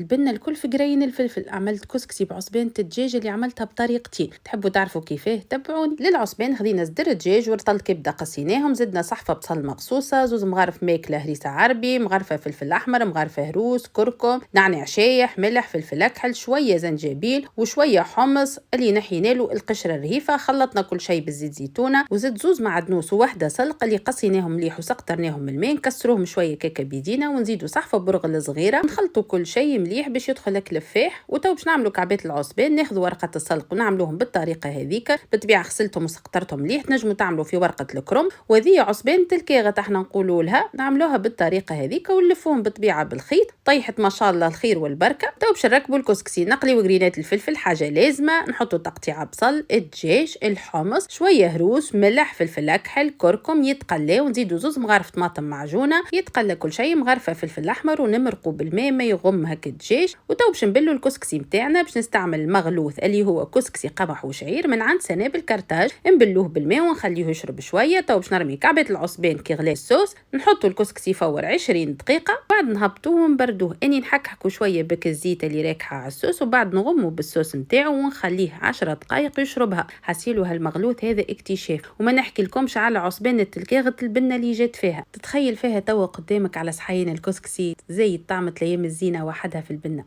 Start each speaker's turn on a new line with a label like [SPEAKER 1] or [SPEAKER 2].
[SPEAKER 1] البنة الكل في جرين الفلفل. عملت كسكسي بعصبان الدجاج اللي عملتها بطريقتي. تحبوا تعرفوا كيفاه؟ تبعوني. للعصبان خذينا صدر دجاج ورطل كبده قصيناهم، زدنا صحفه بصل مقصوصه، زوز مغارف ماكله هريسه عربي، مغرفه فلفل احمر، مغرفه هروس، كركم، نعناع شايح، ملح، فلفل اكحل، شويه زنجبيل وشويه حمص اللي نحينا له القشره الرهيفه. خلطنا كل شيء بالزيت زيتونه، وزد زوز معدنوس وواحده سلق اللي قصيناهم مليح وسقطرناهم من الماء، نكسروهم شويه كيكه بيدينا ونزيدوا صحفه برغل صغيره، نخلطوا كل شيء مليح باش يدخل الكلفاح. وتو باش نعملوا كعبات العصبان، ناخذ ورقه السلق ونعملوهم بالطريقه هذيك. بالطبيعه غسلتهم وسقطرتهم مليح، تنجموا تعملوا في ورقه الكرم. وهذه عصبان تلكيغه احنا نقولوا لها، نعملوها بالطريقه هذيك ونلفوهم بالطبيعه بالخيط. طيحت ما شاء الله الخير والبركه. تو باش نركبوا الكسكسي، نقلي وجرينات الفلفل حاجه لازمه، نحطوا تقطيع بصل، الدجاج، الحمص، شويه هروس، ملح، فلفل اكحل، كركم، يتقلى ونزيدوا زوز مغارف طماطم معجونه، يتقلى كل شيء، مغرفه فلفل احمر، ونمرقوا بالماء ما يغم هكا الدجاج. وتو باش نبلوا الكسكسي نتاعنا. باش نستعمل مغلوث اللي هو كسكسي قمح وشعير من عند سنابل كرتاج، نبلوه بالماء ونخليه يشرب شويه. تو باش نرمي كعبات العصبان كي غلى الصوص، نحطوا الكسكسي فور 20 دقيقه، بعد نهبطوه ونبردوه. اني نحكحكوا شويه بك الزيت اللي راكحه على الصوص، وبعد نغموا بالصوص نتاعو ونخليه 10 دقائق يشربها. حسيلو هالمغلوث هذا اكتشاف. وما نحكي لكمش على عصبان التلكاغه البنه اللي جات فيها. تتخيل فيها توا قدامك على صحين الكسكسي زي طعمة الايام الزينه وحدها في البنه.